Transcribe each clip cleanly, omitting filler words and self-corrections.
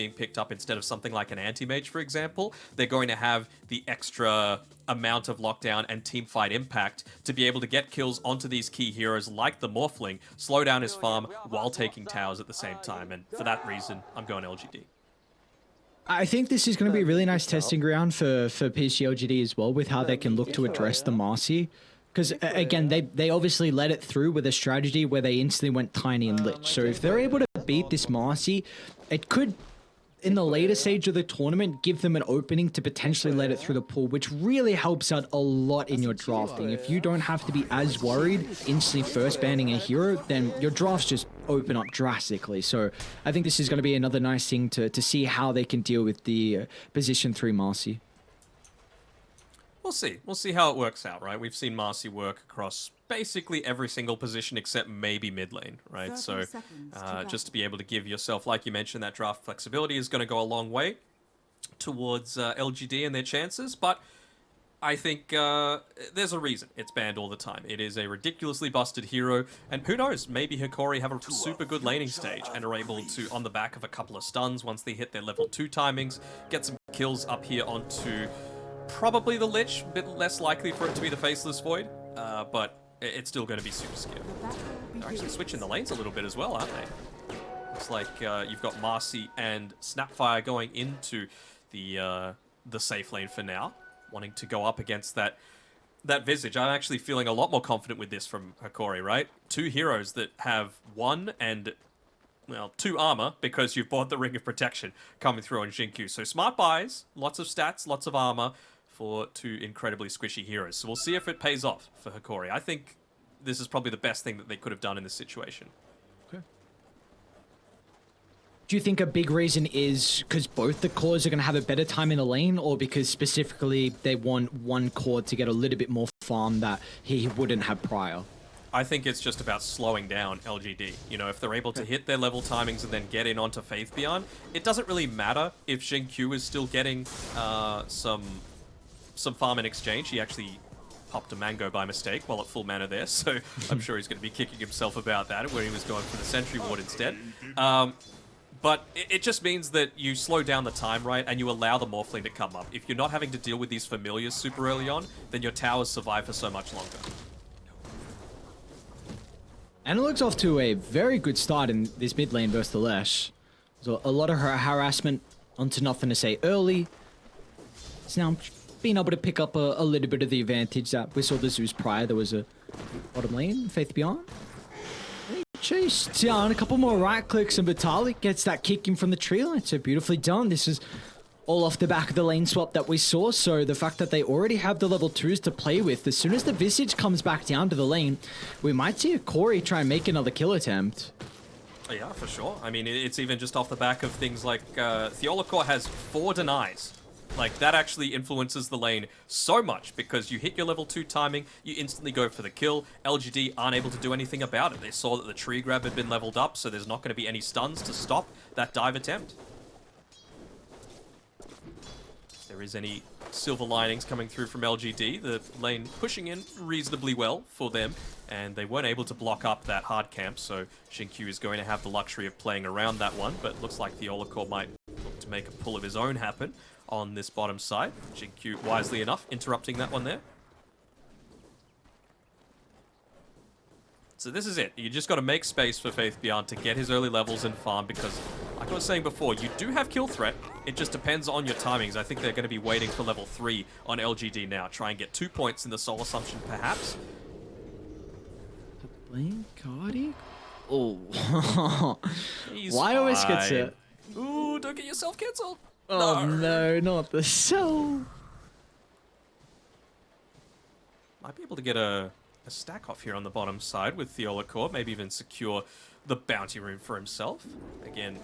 being picked up instead of something like an anti-mage, for example, they're going to have the extra amount of lockdown and teamfight impact to be able to get kills onto these key heroes like the Morphling, slow down his farm while taking towers at the same time. And for that reason, I'm going LGD. I think this is going to be a really nice testing ground for PSG.LGD as well, with how they can look to address the Marcy. Because, again, they obviously led it through with a strategy where they instantly went Tiny and Lich. So if they're able to beat this Marcy, it could, in the later stage of the tournament, give them an opening to potentially let it through the pool, which really helps out a lot in your drafting. If you don't have to be as worried instantly first banning a hero, then your drafts just open up drastically. So I think this is going to be another nice thing to see how they can deal with the position 3 Marcy. We'll see. We'll see how it works out, right? We've seen Marcy work across basically every single position except maybe mid lane, right? So just to be able to give yourself, like you mentioned, that draft flexibility is going to go a long way towards LGD and their chances. But I think there's a reason it's banned all the time. It is a ridiculously busted hero. And who knows, maybe Hokori have a super good laning stage and are able to, on the back of a couple of stuns, once they hit their level 2 timings, get some kills up here onto probably the Lich, a bit less likely for it to be the Faceless Void, but it's still going to be super scary. They're actually switching the lanes a little bit as well, aren't they? Looks like you've got Marcy and Snapfire going into the safe lane for now, wanting to go up against that Visage. I'm actually feeling a lot more confident with this from Hokori, right? 2 heroes that have 1 and, well, 2 armor, because you've bought the Ring of Protection coming through on Xingqiu. So smart buys, lots of stats, lots of armor for 2 incredibly squishy heroes. So we'll see if it pays off for Hokori. I think this is probably the best thing that they could have done in this situation. Okay. Do you think a big reason is because both the cores are going to have a better time in the lane, or because specifically they want one core to get a little bit more farm that he wouldn't have prior? I think it's just about slowing down LGD. You know, if they're able to hit their level timings and then get in onto Faith Beyond, it doesn't really matter if Xingqiu is still getting some farm in exchange. He actually popped a mango by mistake while at full mana there, so I'm sure he's going to be kicking himself about that, where he was going for the Sentry Ward instead. But it just means that you slow down the time, right, and you allow the Morphling to come up. If you're not having to deal with these familiars super early on, then your towers survive for so much longer. And it looks off to a very good start in this mid lane versus the Lash. So a lot of her harassment onto nothing to say early. It's now being able to pick up a little bit of the advantage that we saw the Zeus prior. There was a bottom lane, Faith Beyond. Chased down a couple more right clicks, and Vitalik gets that kick in from the tree line. So beautifully done. This is all off the back of the lane swap that we saw. So the fact that they already have the level 2s to play with, as soon as the Visage comes back down to the lane, we might see Hokori try and make another kill attempt. Yeah, for sure. I mean, it's even just off the back of things like Theolacor has 4 denies. Like, that actually influences the lane so much, because you hit your level 2 timing, you instantly go for the kill. LGD aren't able to do anything about it. They saw that the tree grab had been leveled up, so there's not going to be any stuns to stop that dive attempt. If there is any silver linings coming through from LGD, the lane pushing in reasonably well for them, and they weren't able to block up that hard camp, so Xingqiu is going to have the luxury of playing around that one, but looks like Theolacor might look to make a pull of his own happen on this bottom side. Xingqiu, wisely enough, interrupting that one there. So this is it. You just got to make space for Faith Beyond to get his early levels and farm, because, like I was saying before, you do have kill threat. It just depends on your timings. I think they're going to be waiting for level 3 on LGD now. Try and get 2 points in the Soul Assumption, perhaps. Blink, Cardi? Oh. Why always gets it? Ooh, don't get yourself cancelled. Oh no, not the soul. Might be able to get a stack off here on the bottom side with Theolacor, maybe even secure the bounty room for himself. Again,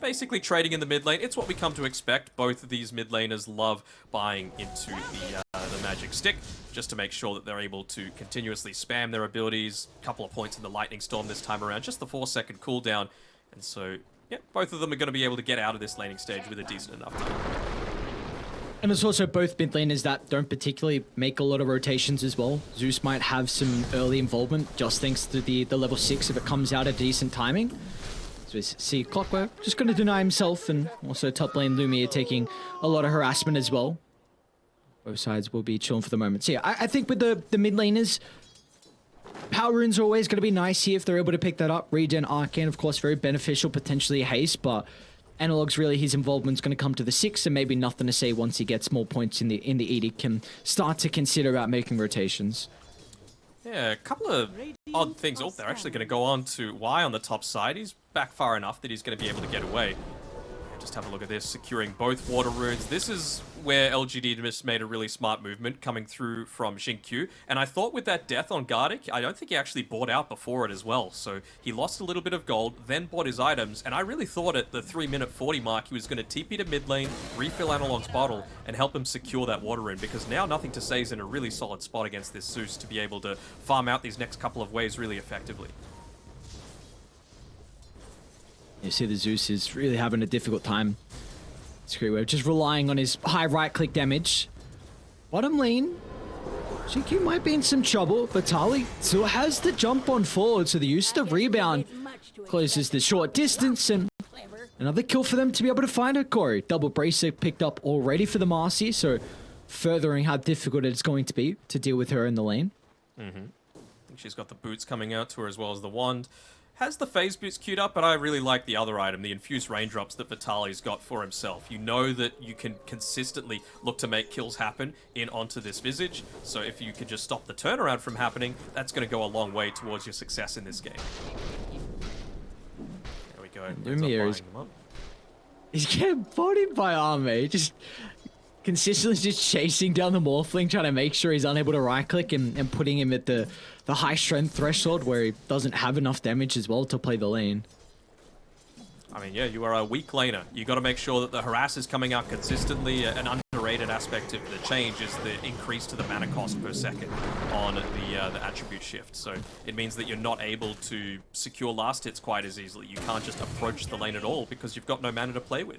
basically trading in the mid lane. It's what we come to expect. Both of these mid laners love buying into the magic stick, just to make sure that they're able to continuously spam their abilities. A couple of points in the lightning storm this time around, just the 4-second cooldown. And so, yeah, both of them are going to be able to get out of this laning stage with a decent enough time. And it's also both mid laners that don't particularly make a lot of rotations as well. Zeus might have some early involvement just thanks to the level 6 if it comes out at decent timing. So So we see Clockwork just going to deny himself, and also top lane Lumiere taking a lot of harassment as well. Both sides will be chilling for the moment. So yeah, I think with the mid laners, power runes are always going to be nice here if they're able to pick that up. Regen, Arcane, of course, very beneficial, potentially haste, but Analog's really his involvement's going to come to the 6, and maybe nothing to say once he gets more points in the Edict, can start to consider about making rotations. Yeah, a couple of odd things. Oh, they're actually going to go on to Y on the top side. He's back far enough that he's going to be able to get away. Just have a look at this, securing both water runes. This is where LGD just made a really smart movement coming through from Xinkyu. And I thought with that death on Gardic, I don't think he actually bought out before it as well. So he lost a little bit of gold, then bought his items. And I really thought at the 3-minute 40 mark, he was going to TP to mid lane, refill Analog's bottle, and help him secure that water rune. Because now Nothing to Say is in a really solid spot against this Zeus to be able to farm out these next couple of waves really effectively. You see the Zeus is really having a difficult time. Screwwave just relying on his high right-click damage. Bottom lane, Xinkyu might be in some trouble, but Tali still has the jump on forward, so the use of the rebound closes the short distance, and another kill for them to be able to find Hokori. Double bracer picked up already for the Marcy, so furthering how difficult it's going to be to deal with her in the lane. I think she's got the boots coming out to her as well as the wand. Has the phase boots queued up, but I really like the other item, the infused raindrops that Vitali's got for himself. You know that you can consistently look to make kills happen in onto this Visage, so if you can just stop the turnaround from happening, that's going to go a long way towards your success in this game. There we go. Lumiere he's getting bodied by Arme, just consistently just chasing down the Morphling, trying to make sure he's unable to right-click and putting him at the high strength threshold where he doesn't have enough damage as well to play the lane. I mean, yeah, you are a weak laner. You got to make sure that the harass is coming out consistently. An underrated aspect of the change is the increase to the mana cost per second on the attribute shift. So it means that you're not able to secure last hits quite as easily. You can't just approach the lane at all because you've got no mana to play with.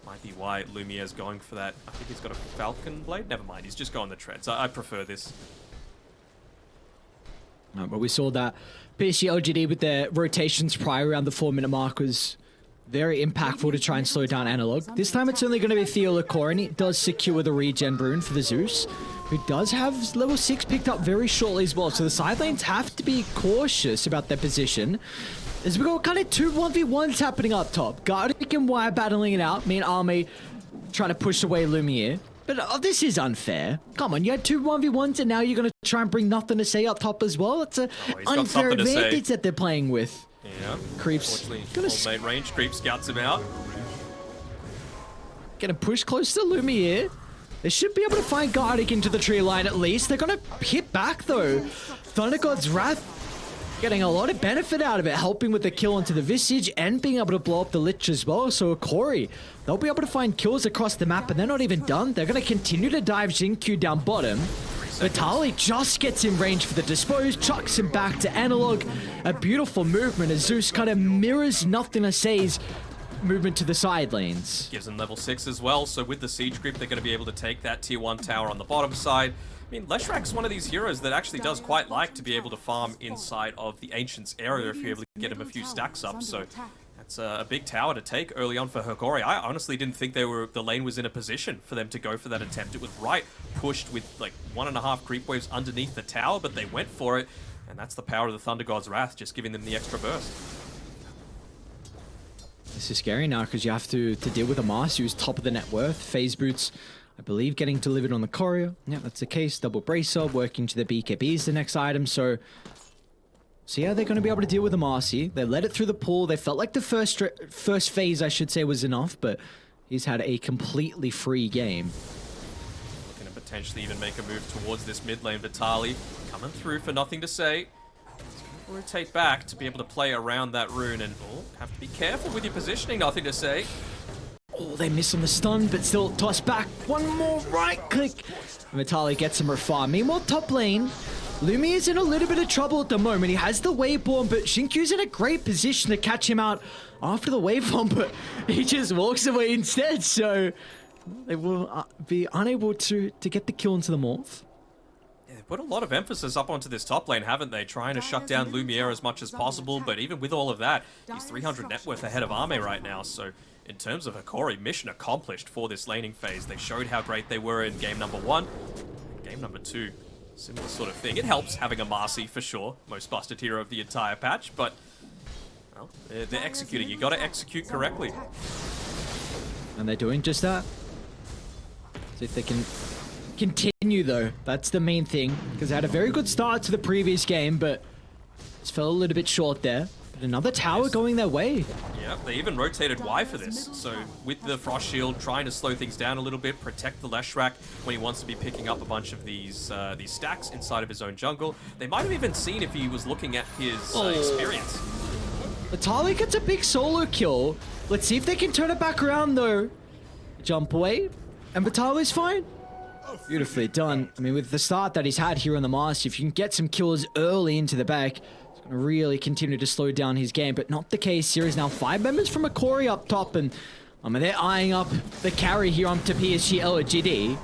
Might be why Lumiere's going for that. I think he's got a Falcon Blade. Never mind, he's just going the treads. I prefer this. But we saw that PSG.LGD with their rotations prior around the 4-minute mark was very impactful to try and slow down Analog. This time it's only going to be Theo Hokori, and it does secure the regen rune for the Zeus, who does have level 6 picked up very shortly as well. So the side lanes have to be cautious about their position. As we got kind of 2 1v1s happening up top. Gardic and Y battling it out. Me and Army trying to push away Lumiere. But this is unfair. Come on, you had 2 1v1s and now you're going to try and bring Nothing to Say up top as well? It's an unfair advantage that they're playing with. Yeah. Creeps. Mid range, Creep scouts him out. Gonna push close to Lumiere. They should be able to find Gardic into the tree line at least. They're going to hit back though. Thunder God's Wrath getting a lot of benefit out of it, helping with the kill onto the Visage and being able to blow up the Lich as well. So Hokori, they'll be able to find kills across the map, and they're not even done. They're going to continue to dive Xinkyu down bottom. Vitali just gets in range for the dispose, chucks him back to Analog. A beautiful movement as Zeus kind of mirrors Nothing to Say's movement to the side lanes. Gives them level 6 as well, so with the Siege Grip, they're going to be able to take that tier 1 tower on the bottom side. I mean, Leshrak's one of these heroes that actually does quite like to be able to farm inside of the Ancients area if you're able to get him a few stacks up, so that's a big tower to take early on for Hokori. I honestly didn't think the lane was in a position for them to go for that attempt. It was right pushed with like 1.5 creep waves underneath the tower, but they went for it, and that's the power of the Thunder God's Wrath, just giving them the extra burst. This is scary now because you have to deal with a Mars who's top of the net worth. Phase boots, I believe, getting delivered on the courier. Yeah, that's the case. Double bracer, working to the BKB is the next item. So yeah, they're going to be able to deal with the Marcy. They let it through the pool. They felt like the first phase, I should say, was enough, but he's had a completely free game. Looking to potentially even make a move towards this mid lane. Vitali coming through for Nothing to Say. Rotate back to be able to play around that rune, and have to be careful with your positioning, Nothing to Say. Oh, they miss on the stun, but still toss back. One more right click. Vitali gets some refire. Meanwhile, top lane, Lumiere's in a little bit of trouble at the moment. He has the waveborn, but Xinkyu's in a great position to catch him out after the waveborn, but he just walks away instead, so they will be unable to get the kill into the morph. Yeah, put a lot of emphasis up onto this top lane, haven't they? Trying to shut down Lumiere as much as possible, but even with all of that, he's 300 net worth ahead of Ame right now, so in terms of Hokori, mission accomplished for this laning phase. They showed how great they were in game number 1. Game number 2, similar sort of thing. It helps having a Marcy for sure, most busted hero of the entire patch, but well, they're executing. You got to execute correctly. And they're doing just that. See if they can continue though. That's the main thing, because they had a very good start to the previous game, but just fell a little bit short there. But another tower going their way. Yeah, they even rotated Y for this. So with the Frost Shield, trying to slow things down a little bit, protect the Leshrac when he wants to be picking up a bunch of these stacks inside of his own jungle. They might have even seen if he was looking at his experience. Vitali gets a big solo kill. Let's see if they can turn it back around though. Jump away, and Vitali's fine. Beautifully done. I mean, with the start that he's had here on the Master, if you can get some kills early into the back, it's going to really continue to slow down his game, but not the case here. Is now 5 members from Hokori up top, and I mean, they're eyeing up the carry here onto PSG.LGD.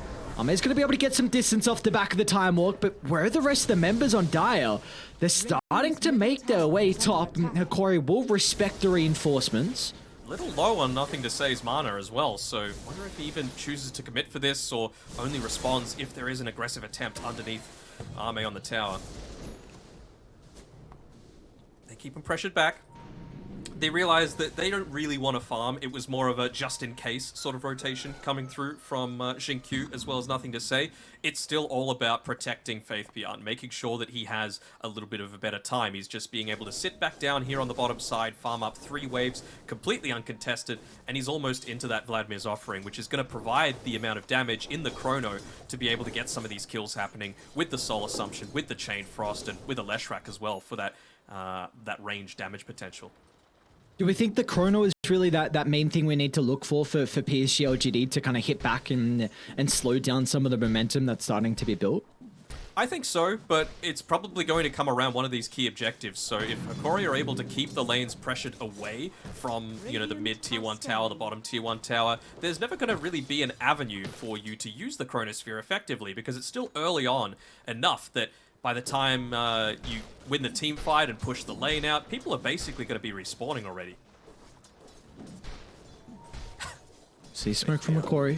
He's going to be able to get some distance off the back of the time walk, but where are the rest of the members on Dire? They're starting to make their way top, and Hokori will respect the reinforcements. A little low on Nothing to Say's mana as well, so I wonder if he even chooses to commit for this or only responds if there is an aggressive attempt underneath Ame on the tower. They keep him pressured back. They realize that they don't really want to farm. It was more of a just-in-case sort of rotation coming through from Xingqiu, as well as Nothing to Say. It's still all about protecting Faith Beyond, making sure that he has a little bit of a better time. He's just being able to sit back down here on the bottom side, farm up 3 waves, completely uncontested, and he's almost into that Vladimir's Offering, which is going to provide the amount of damage in the Chrono to be able to get some of these kills happening with the Soul Assumption, with the Chain Frost, and with a Leshrac as well for that, that range damage potential. Do we think the Chrono is really that main thing we need to look for PSG.LGD to kind of hit back and slow down some of the momentum that's starting to be built? I think so, but it's probably going to come around one of these key objectives. So if Hokori are able to keep the lanes pressured away from, you know, the mid tier 1 tower, the bottom tier 1 tower, there's never going to really be an avenue for you to use the Chronosphere effectively, because it's still early on enough that by the time you win the team fight and push the lane out, people are basically going to be respawning already. See smoke from Hokori.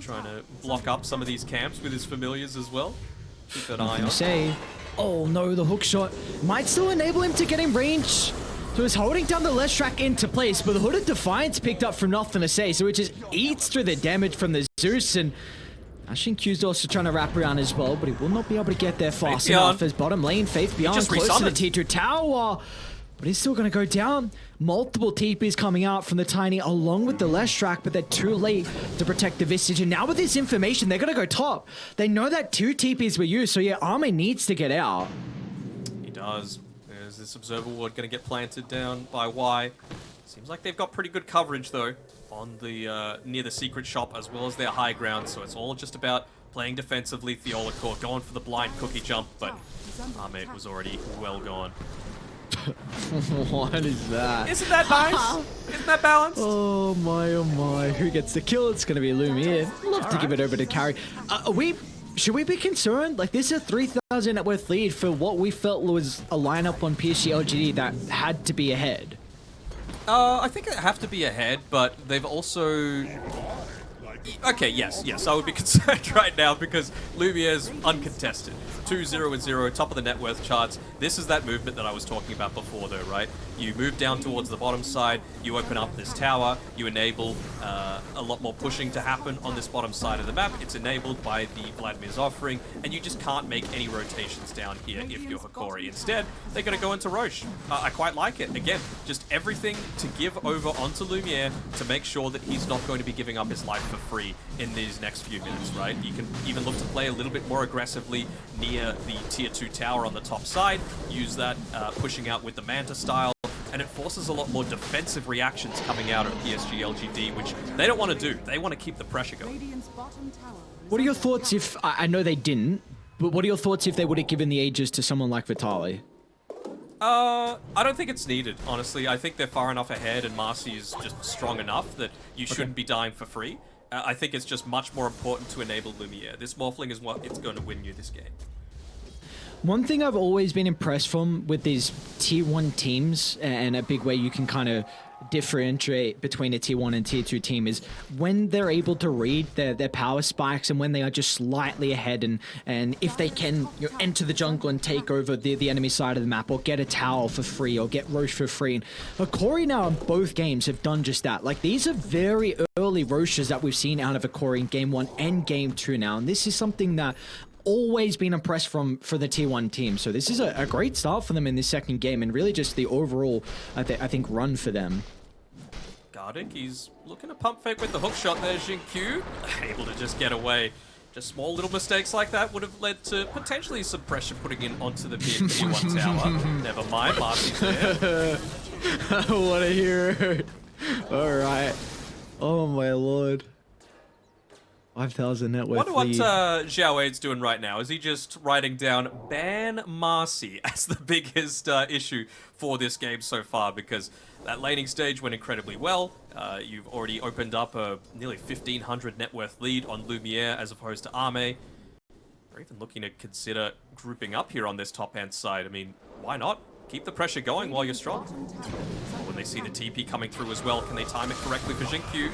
Trying to block up some of these camps with his familiars as well. Keep that eye on. Say, oh no, the hook shot might still enable him to get in range. So he's holding down the Leshrac into place, but the Hooded Defiance picked up from Nothing to Say, so it just eats through the damage from the Zeus, and Xingqiu's also trying to wrap around as well, but he will not be able to get there fast enough as bottom lane, Faith Beyond close to the tier 2 tower. But he's still going to go down. Multiple TPs coming out from the Tiny along with the Leshrac, but they're too late to protect the Visage. And now with this information, they're going to go top. They know that 2 TPs were used, so yeah, Ame needs to get out. He does. There's this Observer Ward going to get planted down by Y. Seems like they've got pretty good coverage, though, on the near the secret shop as well as their high ground, so it's all just about playing defensively. Theolacore going for the blind cookie jump, but Ame was already well gone. What is that? Isn't that nice? Isn't that balanced? Oh my. Who gets the kill? It's going to be Lumiere. Love to give it over to Carry. Should we be concerned? Like, this is a 3,000 net worth lead for what we felt was a lineup on PSG.LGD that had to be ahead. I think they have to be ahead, but they've also... Okay, yes, I would be concerned right now because Lumiere's uncontested. 2-0-0, top of the net worth charts. This is that movement that I was talking about before though, right? You move down towards the bottom side, you open up this tower, you enable a lot more pushing to happen on this bottom side of the map. It's enabled by the Vladimir's Offering, and you just can't make any rotations down here if you're Hokori. Instead, they're going to go into Roche. I quite like it. Again, just everything to give over onto Lumiere to make sure that he's not going to be giving up his life for free in these next few minutes, right? You can even look to play a little bit more aggressively near the tier 2 tower on the top side, use that pushing out with the Manta style, and it forces a lot more defensive reactions coming out of PSG.LGD, which they don't want to do. They want to keep the pressure going. What are your thoughts if, I know they didn't, but what are your thoughts if they would have given the Aegis to someone like Vitali? I don't think it's needed, honestly. I think they're far enough ahead and Marcy is just strong enough that you shouldn't be dying for free. I think it's just much more important to enable Lumiere. This Morphling is what it's going to win you this game. One thing I've always been impressed from with these tier 1 teams, and a big way you can kind of differentiate between a tier 1 and tier 2 team, is when they're able to read their power spikes and when they are just slightly ahead, and if they can enter the jungle and take over the enemy side of the map, or get a tower for free, or get Roche for free. And Hokori now in both games have done just that. Like, these are very early Roches that we've seen out of Hokori in game 1 and game 2 now, and this is something that always been impressed for the tier 1 team. So this is a great start for them in this second game, and really just the overall, I think, run for them. Gardic, he's looking to pump fake with the hook shot there. Xingqiu able to just get away. Just small little mistakes like that would have led to potentially some pressure putting in onto the tier 1 tower. Never mind, Marcy's there. What a hero. All right. Oh my lord. 5,000 net worth. Wonder what Xiaowade's doing right now. Is he just writing down ban Marcy as the biggest issue for this game so far? Because that laning stage went incredibly well. You've already opened up a nearly 1,500 net worth lead on Lumiere as opposed to Arme. Or even looking to consider grouping up here on this top-hand side. I mean, why not? Keep the pressure going while you're strong. Or when they see the TP coming through as well, can they time it correctly for Xingqiu?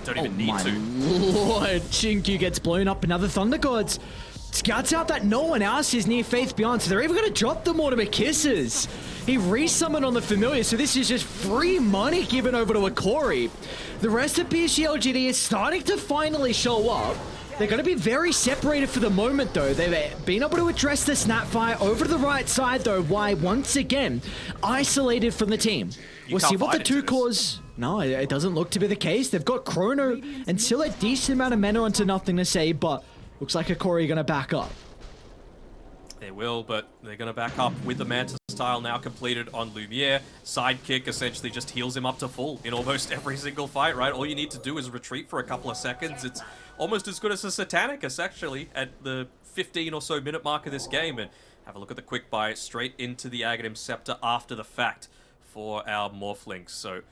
Don't even need to. Lord, Xingqiu gets blown up. Another Thunder Gods. Scouts out that no one else is near Faith Beyond, so they're even going to drop the Mortimer Kisses. He resummoned on the Familiar, so this is just free money given over to Hokori. The rest of PSG.LGD is starting to finally show up. They're going to be very separated for the moment, though. They've been able to address the snapfire over to the right side, though. Why, once again, isolated from the team. We'll see what the two cores... No, it doesn't look to be the case. They've got Chrono and still a decent amount of mana onto nothing to say, but looks like Hokori are going to back up. They will, but they're going to back up with the Manta style now completed on Lumiere. Sidekick essentially just heals him up to full in almost every single fight, right? All you need to do is retreat for a couple of seconds. It's almost as good as a Satanicus, actually, at the 15 or so minute mark of this game. And have a look at the quick buy straight into the Aghanim Scepter after the fact for our Morphling. So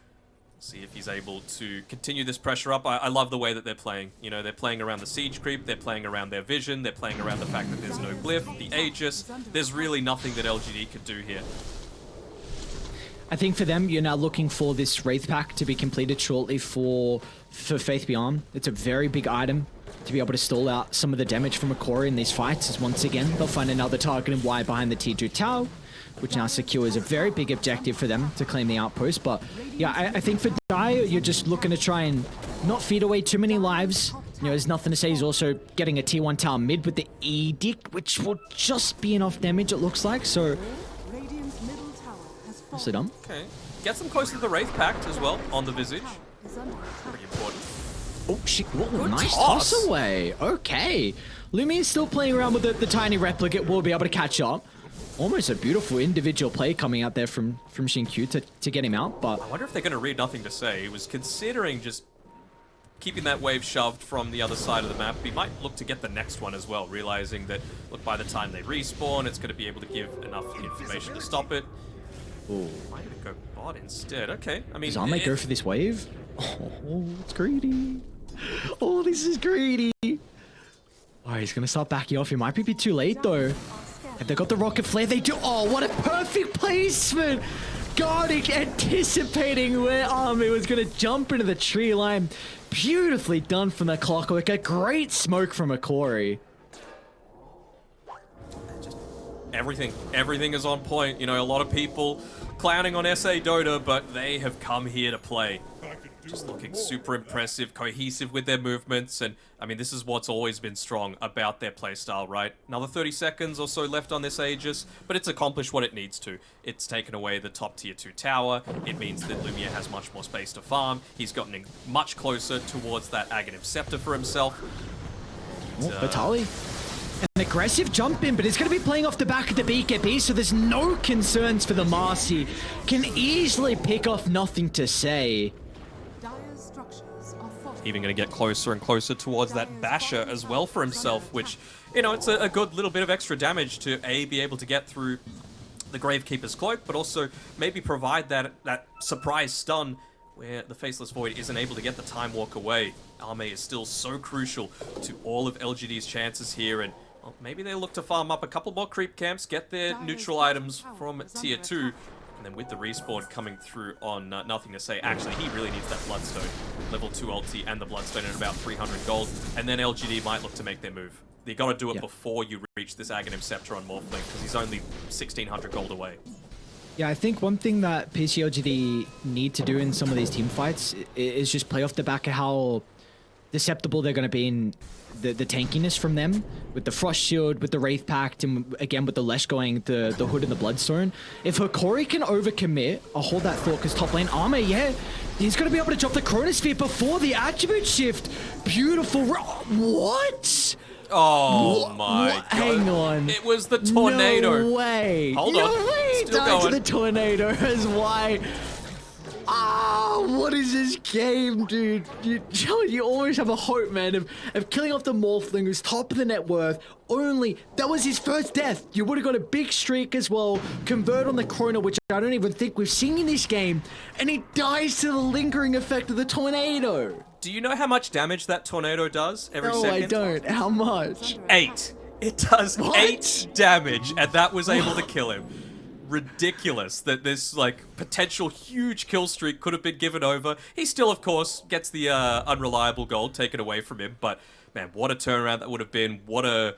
see if he's able to continue this pressure up. I love the way that they're playing. You know, they're playing around the siege creep, they're playing around their vision, they're playing around the fact that there's no glyph, the Aegis. There's really nothing that LGD could do here. I think for them, you're now looking for this Wraith Pack to be completed shortly for Faith Beyond. It's a very big item to be able to stall out some of the damage from Hokori in these fights, as once again, they'll find another target and wire behind the Tier 2 tower, which now secures a very big objective for them to claim the outpost. But yeah, I think for Dire, you're just looking to try and not feed away too many lives. You know, there's nothing to say. He's also getting a Tier 1 tower mid with the Edict, which will just be enough damage, it looks like. So, what's it done? Okay. Gets them close to the Wraith Pact as well on the Visage. Pretty important. Oh, shit. Whoa, nice toss away. Okay. Lumi is still playing around with the tiny replicate. Will be able to catch up. Almost a beautiful individual play coming out there from Xingqiu to get him out, but... I wonder if they're going to read nothing to say. He was considering just keeping that wave shoved from the other side of the map. He might look to get the next one as well, realizing that, look, by the time they respawn, it's going to be able to give enough information to stop it. Ooh. Why did it go bot instead? Okay, I mean... Does Arme go for this wave? Oh, it's greedy. Oh, this is greedy. Oh, he's going to start backing off. He might be too late, though. Have they got the rocket flare? They do. Oh, what a perfect placement. Gardic anticipating where Army was going to jump into the tree line. Beautifully done from the Clockwork. A great smoke from Hokori. Everything is on point. You know, a lot of people clowning on SA Dota, but they have come here to play. Just looking super impressive, cohesive with their movements, and I mean, this is what's always been strong about their playstyle, right? Another 30 seconds or so left on this Aegis, but it's accomplished what it needs to. It's taken away the top tier 2 tower. It means that Lumiere has much more space to farm. He's gotten much closer towards that Aghanim Scepter for himself. Vitali. An aggressive jump in, but it's going to be playing off the back of the BKB, so there's no concerns for the Marcy. Can easily pick off nothing to say. Even going to get closer and closer towards that Basher as well for himself, which, you know, it's a good little bit of extra damage to, A, be able to get through the Gravekeeper's cloak, but also maybe provide that surprise stun where the Faceless Void isn't able to get the Time Walk away. Arme is still so crucial to all of LGD's chances here, and well, maybe they look to farm up a couple more creep camps, get their neutral items from tier 2, and then with the respawn coming through on Nothing to Say, actually he really needs that Bloodstone. Level 2 ulti and the Bloodstone at about 300 gold, and then LGD might look to make their move. You gotta do it before you reach this Aghanim Scepter on Morphling, because he's only 1600 gold away. Yeah, I think one thing that PSG.LGD need to do in some of these team fights is just play off the back of how deceptible they're going to be in the tankiness from them, with the Frost Shield, with the Wraith Pact, and again with the Lesh going, the Hood and the Bloodstone. If Hokori can overcommit, I'll hold that thought, because top lane Arme, he's going to be able to drop the Chronosphere before the attribute shift. Beautiful. What? Oh my god. Hang on. It was the tornado. No way. Hold on. Still going. To the tornado is why. What is this game, dude? You always have a hope, man, of killing off the Morphling who's top of the net worth. Only, that was his first death. You would have got a big streak as well. Convert on the Chrono, which I don't even think we've seen in this game. And he dies to the lingering effect of the tornado. Do you know how much damage that tornado does every second? No, I don't. How much? 8. It does 8 damage, and that was able to kill him. Ridiculous that this like potential huge kill streak could have been given over. He still, of course, gets the unreliable gold taken away from him, but man, what a turnaround that would have been. What a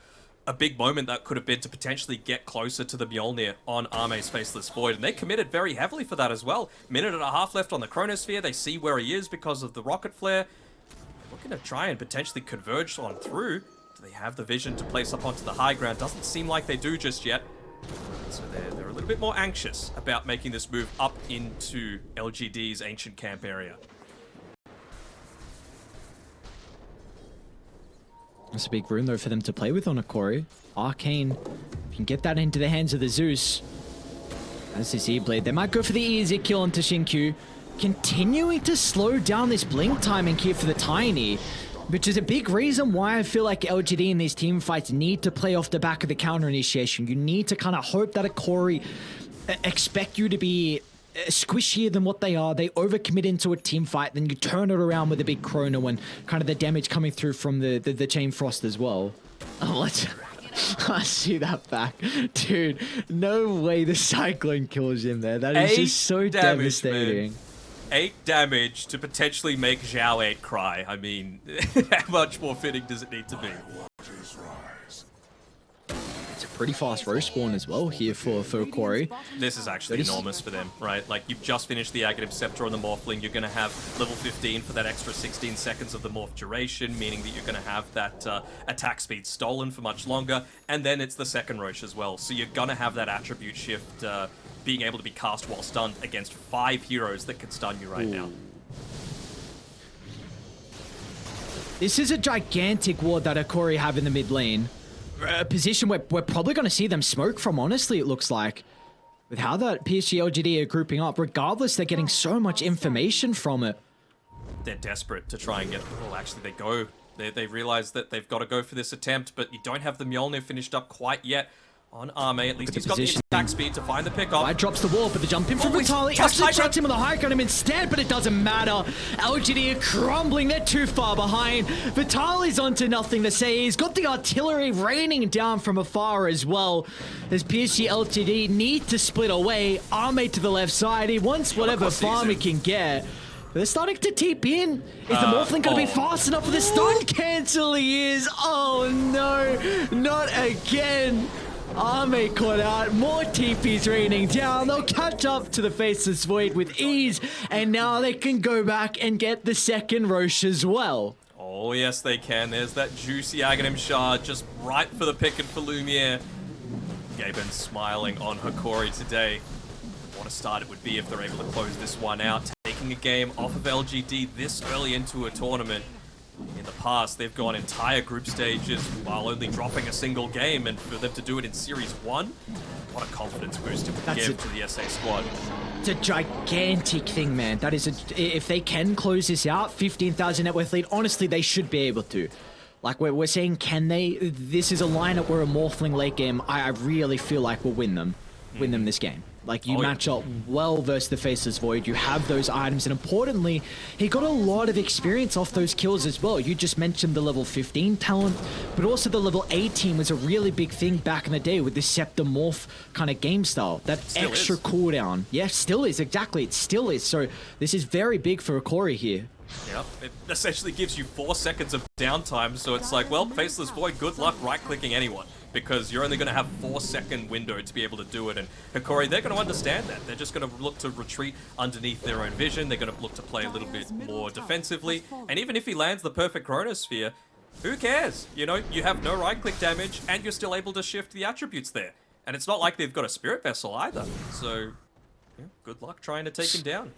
big moment that could have been to potentially get closer to the Mjolnir on Arme's Faceless Void, and they committed very heavily for that as well. Minute and a half left on the Chronosphere. They see where he is because of the Rocket Flare. Looking to try and potentially converge on through. Do they have the vision to place up onto the high ground? Doesn't seem like they do just yet. So they're a little bit more anxious about making this move up into LGD's ancient camp area. That's a big rune though for them to play with on Hokori. Arcane can get that into the hands of the Zeus. As this E-Blade, they might go for the easy kill onto Xinkyu. Continuing to slow down this blink timing here for the Tiny, which is a big reason why I feel like LGD in these team fights need to play off the back of the counter initiation. You need to kind of hope that Hokori expect you to be squishier than what they are. They overcommit into a team fight, then you turn it around with a big Chrono and kind of the damage coming through from the Chain Frost as well. Oh, let's see that back. Dude, no way the Cyclone kills him there. That is just so devastating. Man. 8 damage to potentially make Zhao 8 cry. I mean, how much more fitting does it need to be? It's a pretty fast roast spawn as well here for Hokori. This is actually enormous for them, right? Like, you've just finished the Aghanim Scepter on the Morphling. You're going to have level 15 for that extra 16 seconds of the Morph duration, meaning that you're going to have that attack speed stolen for much longer. And then it's the second Roche as well. So you're going to have that attribute shift being able to be cast while stunned against 5 heroes that can stun you right now. This is a gigantic ward that Hokori have in the mid lane. A position where we're probably going to see them smoke from, honestly, it looks like. With how that PSG.LGD are grouping up, regardless, they're getting so much information from it. They're desperate to try and get... Well, actually, they go. They realize that they've got to go for this attempt, but you don't have the Mjolnir finished up quite yet. On Arme, at least he's got the attack speed to find the pickup. White drops the wall, but the jump in from Vitaly actually traps him on the high ground instead, but it doesn't matter. LGD are crumbling, they're too far behind. Vitaly's onto Nothing to Say. He's got the artillery raining down from afar as well. As PSG.LGD need to split away. Arme to the left side, he wants whatever farm he can get. They're starting to TP in. Is the Morphling going to be fast enough for the stun cancel? He is. Oh no, not again. Arme caught out, more TPs raining down. They'll catch up to the Faceless Void with ease, and now they can go back and get the second Roche as well. Oh yes they can. There's that juicy Aghanim Shard just right for the pick and for Lumiere. Gaimin smiling on Hokori today. What a start it would be if they're able to close this one out. Taking a game off of LGD this early into a tournament. In the past, they've gone entire group stages while only dropping a single game, and for them to do it in Series 1, what a confidence boost it would give to the SA squad. It's a gigantic thing, man. That is if they can close this out, 15,000 net worth lead, honestly, they should be able to. Like, we're saying, can they? This is a lineup where a Morphling late game, I really feel like will win them. win them this game. Like, you match up well versus the Faceless Void. You have those items, and importantly, he got a lot of experience off those kills as well. You just mentioned the level 15 talent, but also the level 18 was a really big thing back in the day with the Septimorph kind of game style. That still extra is. Cooldown. Yeah, still is, exactly. It still is. So this is very big for Hokori here. Yep, it essentially gives you 4 seconds of downtime, so it's like, well, Faceless Void, good luck right-clicking anyone, because you're only going to have 4-second window to be able to do it, and Hokori, they're going to understand that. They're just going to look to retreat underneath their own vision, they're going to look to play a little bit more defensively, and even if he lands the perfect Chronosphere, who cares? You know, you have no right-click damage, and you're still able to shift the attributes there. And it's not like they've got a Spirit Vessel either, so yeah, good luck trying to take him down.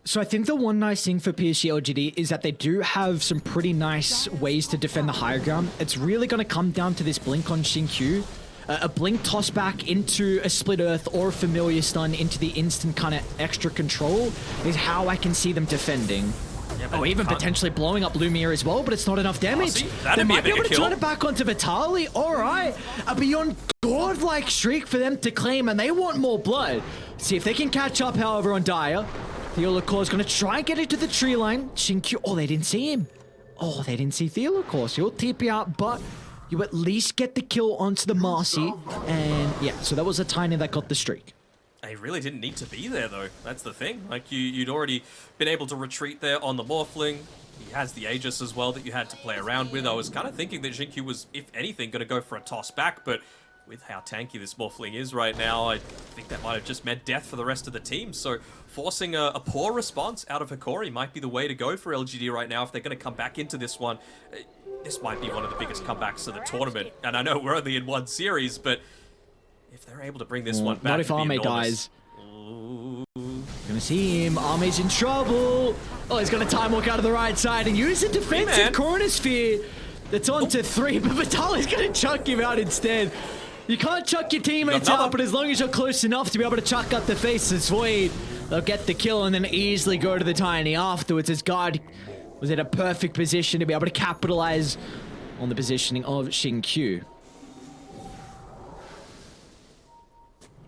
So I think the one nice thing for PSG.LGD is that they do have some pretty nice ways to defend the higher ground. It's really going to come down to this blink on Xingqiu. A blink toss back into a split earth or a familiar stun into the instant kind of extra control is how I can see them defending. Yeah, even potentially blowing up Lumiere as well, but it's not enough damage. They might be able to turn it back onto Vitali. All right, a beyond godlike streak for them to claim, and they want more blood. See if they can catch up, however, on Dire. Theolacor is going to try and get it to the tree line. Xingqiu, oh, they didn't see him. Oh, they didn't see Theolacor, so he'll TP out, but you at least get the kill onto the Marcy. And yeah, so that was a Tiny that got the streak. He really didn't need to be there, though. That's the thing. Like, you'd already been able to retreat there on the Morphling. He has the Aegis as well that you had to play around with. I was kind of thinking that Xingqiu was, if anything, going to go for a toss back, but with how tanky this Morphling is right now, I think that might have just meant death for the rest of the team. So forcing a poor response out of Hokori might be the way to go for LGD right now if they're going to come back into this one. This might be one of the biggest comebacks of the tournament. And I know we're only in one series, but if they're able to bring this one back, not if Arme dies. Gonna see him. Arme's in trouble. Oh, he's gonna time walk out of the right side and use a defensive Chronosphere. That's on to 3, but Vitali's gonna chuck him out instead. You can't chuck your teammates out, but as long as you're close enough to be able to chuck up the Faceless Void, they'll get the kill and then easily go to the Tiny afterwards, as God was in a perfect position to be able to capitalize on the positioning of Xingqiu.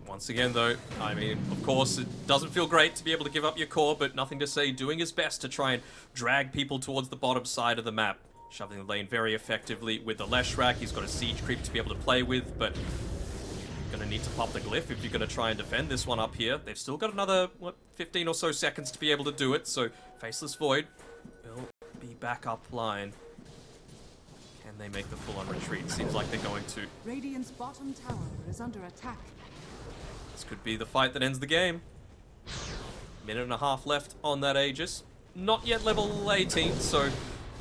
Once again, though, I mean, of course, it doesn't feel great to be able to give up your core, but nothing to say, doing his best to try and drag people towards the bottom side of the map. Shoving the lane very effectively with the Leshrac. He's got a Siege Creep to be able to play with, but you're going to need to pop the Glyph if you're going to try and defend this one up here. They've still got another, 15 or so seconds to be able to do it, so Faceless Void will be back up line. Can they make the full-on retreat? Seems like they're going to. Radiant's bottom tower is under attack. This could be the fight that ends the game. Minute and a half left on that Aegis. Not yet level 18, so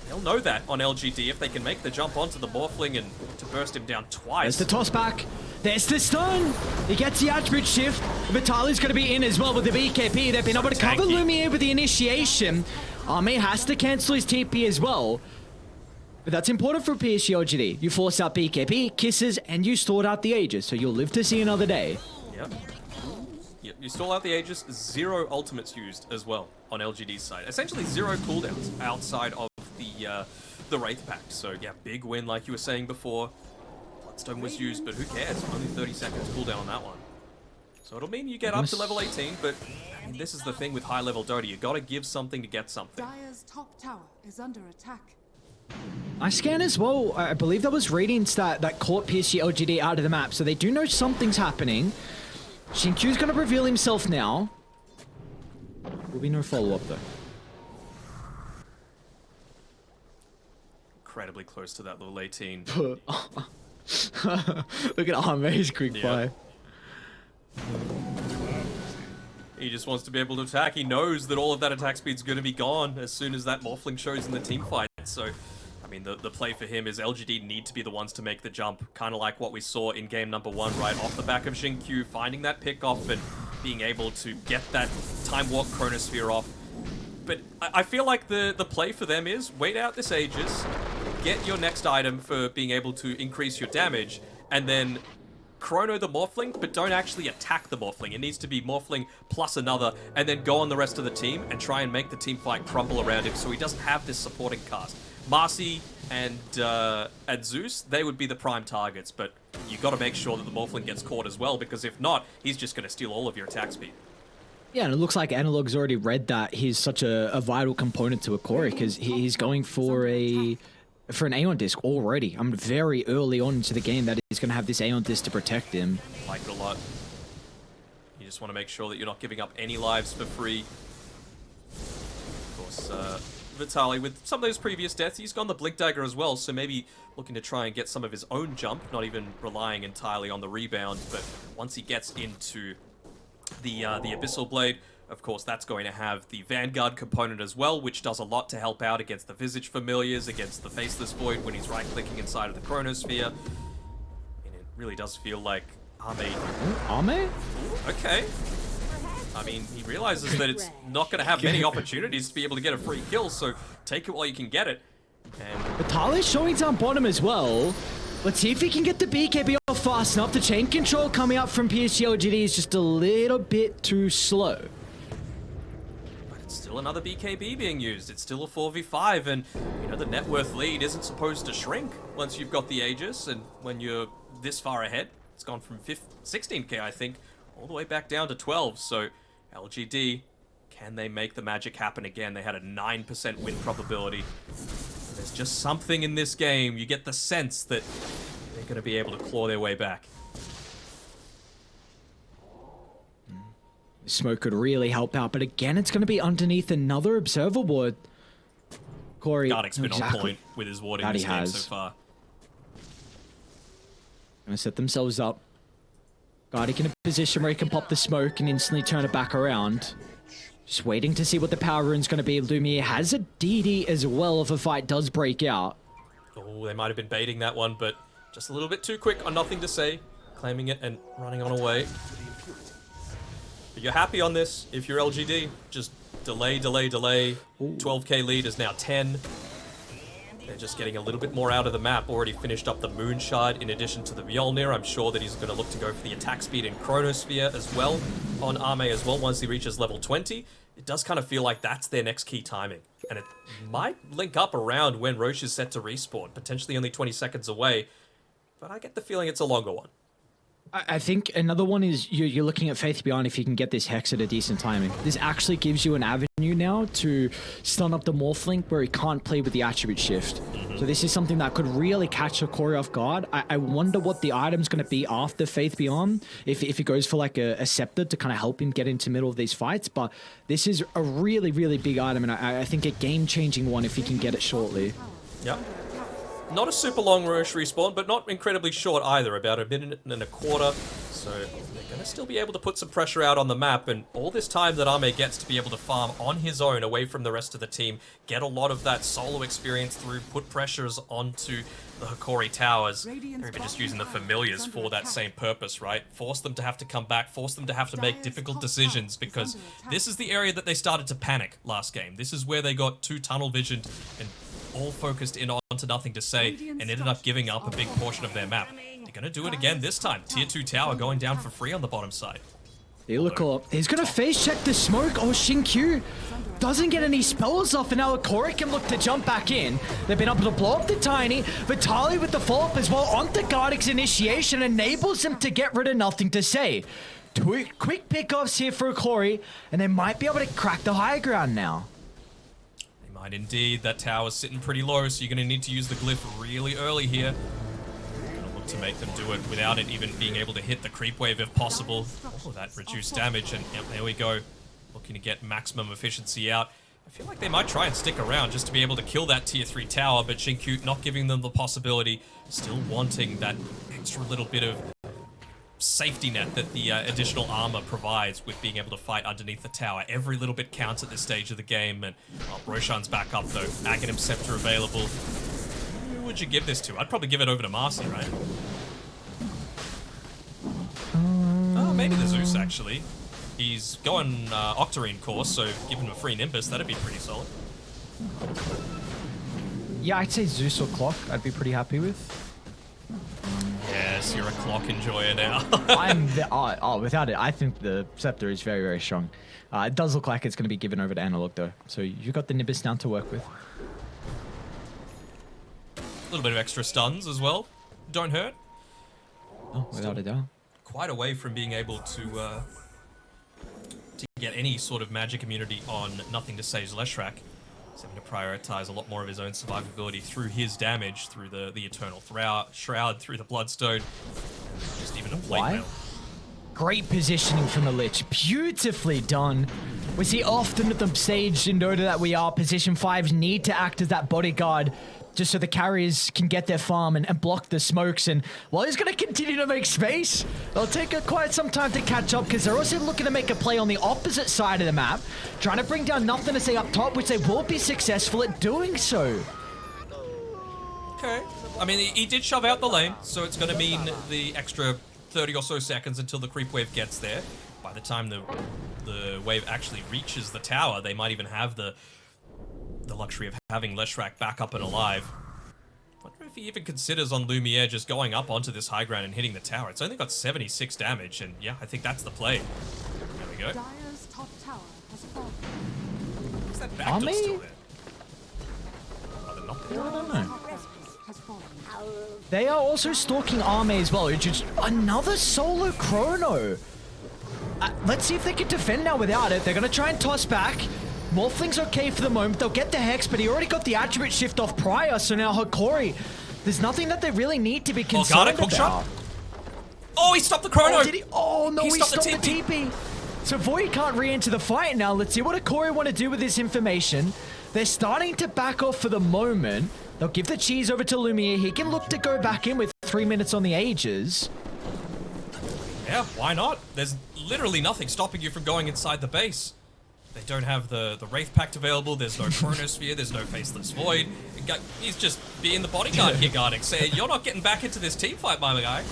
they'll know that on LGD if they can make the jump onto the Morphling and to burst him down twice. There's the toss back. There's the stun. He gets the attribute shift. Vitali's going to be in as well with the BKP. They've been able to cover Lumiere with the initiation. Arme has to cancel his TP as well. But that's important for PSG.LGD. You force out BKP, kisses, and you stored out the Aegis, so you'll live to see another day. Yep. Yep, you stall out the Aegis, 0 ultimates used as well on LGD's side. Essentially 0 cooldowns outside of the Wraith Pact. So yeah, big win like you were saying before. Bloodstone was used, but who cares? Only 30 seconds cooldown on that one. So it'll mean you get up to level 18, but I mean, this is the thing with high level Dota. You gotta give something to get something. Dire's top tower is under attack. I scan as well. I believe that was Radiance that caught PSG.LGD out of the map, so they do know something's happening. Xingqiu's going to reveal himself now. Will be no follow-up, though. Incredibly close to that little 18. Look at Arme's quick fire. He just wants to be able to attack. He knows that all of that attack speed's going to be gone as soon as that Morphling shows in the team fight. So, I mean, the play for him is LGD need to be the ones to make the jump, kind of like what we saw in game number 1, right off the back of Xingqiu, finding that pick off and being able to get that Time Walk Chronosphere off. But I feel like the play for them is wait out this Aegis, get your next item for being able to increase your damage, and then chrono the Morphling, but don't actually attack the Morphling. It needs to be Morphling plus another, and then go on the rest of the team and try and make the team fight crumble around him so he doesn't have this supporting cast. Marcy and Zeus, they would be the prime targets, but you got to make sure that the Morphling gets caught as well, because if not, he's just going to steal all of your attack speed. Yeah, and it looks like Analog's already read that he's such a vital component to Hokori, because he's going for an Aeon Disc already. I'm very early on into the game that he's going to have this Aeon Disc to protect him. Like it a lot. You just want to make sure that you're not giving up any lives for free. Of course, Vitali, with some of those previous deaths, he's gone the Blink Dagger as well, so maybe looking to try and get some of his own jump, not even relying entirely on the rebound, but once he gets into the Abyssal Blade, of course, that's going to have the Vanguard component as well, which does a lot to help out against the Visage Familiars, against the Faceless Void when he's right-clicking inside of the Chronosphere. And it really does feel like Ame? Okay. I mean, he realizes that it's not going to have many opportunities to be able to get a free kill, so take it while you can get it. And Vitali's showing down bottom as well. Let's see if he can get the BKB off fast enough. The chain control coming up from PSG.LGD is just a little bit too slow. But it's still another BKB being used. It's still a 4v5, and you know the net worth lead isn't supposed to shrink once you've got the Aegis, and when you're this far ahead, it's gone from 16k, I think, all the way back down to 12. So LGD, can they make the magic happen again? They had a 9% win probability. There's just something in this game. You get the sense that they're going to be able to claw their way back. Smoke could really help out, but again, it's going to be underneath another observer ward. Corey, Gardick's been on point with his warding this game so far. Going to set themselves up. Gardick in a position where he can pop the smoke and instantly turn it back around. Just waiting to see what the power rune's going to be. Lumiere has a DD as well if a fight does break out. Oh, they might have been baiting that one, but just a little bit too quick on Nothing to Say. Claiming it and running on away. But you're happy on this if you're LGD. Just delay, delay, delay. 12k lead is now 10. They're just getting a little bit more out of the map. Already finished up the Moon Shard in addition to the Mjolnir. I'm sure that he's going to look to go for the attack speed in Chronosphere as well on Ame as well once he reaches level 20. It does kind of feel like that's their next key timing. And it might link up around when Roche is set to respawn, potentially only 20 seconds away. But I get the feeling it's a longer one. I think another one is you're looking at Faith Beyond if you can get this Hex at a decent timing. This actually gives you an avenue now to stun up the Morphling where he can't play with the attribute shift. So this is something that could really catch Hokori off guard. I wonder what the item's going to be after Faith Beyond, if he goes for like a Scepter to kind of help him get into the middle of these fights. But this is a really, really big item, and I think a game-changing one if he can get it shortly. Yep. Not a super long Roche respawn, but not incredibly short either, about a minute and a quarter. So they're going to still be able to put some pressure out on the map, and all this time that Ame gets to be able to farm on his own away from the rest of the team, get a lot of that solo experience through, put pressures onto the Hokori towers. They're even just using the familiars for that same purpose, right? Force them to have to come back, force them to have to make difficult decisions, because this is the area that they started to panic last game. This is where they got too tunnel visioned and all focused in onto Nothing to Say and ended up giving up a big portion of their map. They're going to do it again this time. Tier 2 tower going down for free on the bottom side. He's going to face check the smoke. Oh, Xinkyu doesn't get any spells off, and now Hokori can look to jump back in. They've been able to blow up the Tiny. Vitali with the follow-up as well onto Gardick's initiation enables him to get rid of Nothing to Say. Two quick pickups here for Hokori, and they might be able to crack the high ground now. Might indeed. That tower's sitting pretty low, so you're going to need to use the glyph really early here. Going to look to make them do it without it even being able to hit the creep wave if possible. Oh, that reduced damage, and yep, there we go. Looking to get maximum efficiency out. I feel like they might try and stick around just to be able to kill that tier 3 tower, but Xinkyu not giving them the possibility, still wanting that extra little bit of safety net that the additional armor provides with being able to fight underneath the tower. Every little bit counts at this stage of the game, and Roshan's back up though. Aghanim Scepter available. Who would you give this to? I'd probably give it over to Marcy, right? Oh, maybe the Zeus actually. He's going Octarine course, so give him a free Nimbus, that'd be pretty solid. Yeah, I'd say Zeus or Clock I'd be pretty happy with. Yes, you're a clock enjoyer now. Without it, I think the Scepter is very, very strong. It does look like it's going to be given over to Analog, though. So you've got the Nimbus now to work with. A little bit of extra stuns as well. Don't hurt. Oh, without a doubt. Quite away from being able to get any sort of magic immunity on Nothing to Sage Leshrac. He's having to prioritize a lot more of his own survivability through his damage, through the Eternal Shroud, through the Bloodstone, and just even a Plate Mail. Great positioning from the Lich. Beautifully done. We see often with the Sage in Dota that we are, position 5s need to act as that bodyguard just so the carriers can get their farm and block the smokes. And while he's going to continue to make space, it'll take quite some time to catch up because they're also looking to make a play on the opposite side of the map, trying to bring down Nothing to Say up top, which they will be successful at doing so. Okay. I mean, he did shove out the lane, so it's going to mean the extra 30 or so seconds until the creep wave gets there. By the time the wave actually reaches the tower, they might even have the luxury of having Leshrac back up and alive. I wonder if he even considers on Lumiere just going up onto this high ground and hitting the tower. It's only got 76 damage, and yeah, I think that's the play. There we go. Dire's top tower has fallen. Is that back door still there? Oh, they're not there. I don't know. Has fallen. They are also stalking Arme as well. Just another solo chrono. Let's see if they can defend now without it. They're going to try and toss back. Morphling's okay for the moment. They'll get the Hex, but he already got the attribute shift off prior, so now Hokori, there's nothing that they really need to be concerned about. Shot. Oh, he stopped the chrono! Oh, did he? Oh, no, he stopped the TP. TP. So Void can't re-enter the fight now. Let's see what Hokori want to do with this information. They're starting to back off for the moment. They'll give the cheese over to Lumiere. He can look to go back in with 3 minutes on the Aegis. Yeah, why not? There's literally nothing stopping you from going inside the base. They don't have the Wraith Pact available, there's no Chronosphere, there's no Faceless Void. He's just being the bodyguard here guarding, saying, you're not getting back into this team fight, my guy.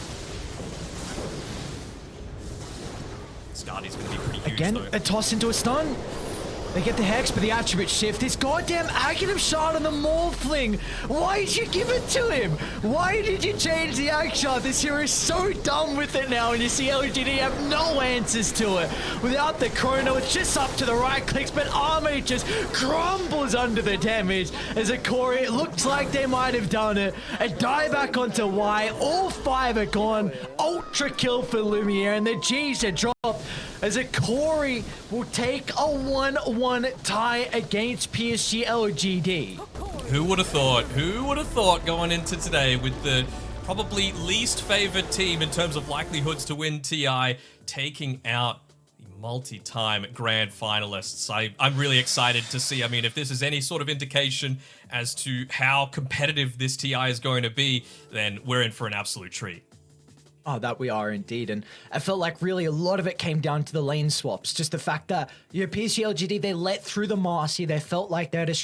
Scardy's gonna be pretty huge, Again, though. a toss into a stun. They get the Hex, but the attribute shift. This goddamn Aghanim shot on the Morphling. Why did you give it to him? Why did you change the Ag shot? This hero is so dumb with it now, and you see LGD have no answers to it. Without the chrono, it's just up to the right clicks, but Arme just crumbles under the damage as Hokori, it looks like they might have done it. A dieback onto Y. All 5 are gone. Ultra kill for Lumiere, and the G's are dropped as Hokori will take a 1-1 tie against PSG.LGD. Who would have thought? Who would have thought going into today with the probably least favored team in terms of likelihoods to win TI, taking out the multi-time grand finalists? I'm really excited to see. I mean, if this is any sort of indication as to how competitive this TI is going to be, then we're in for an absolute treat. Oh, that we are indeed. And I felt like really a lot of it came down to the lane swaps. Just the fact that, PSG.LGD, they let through the Marcy. They felt like they had a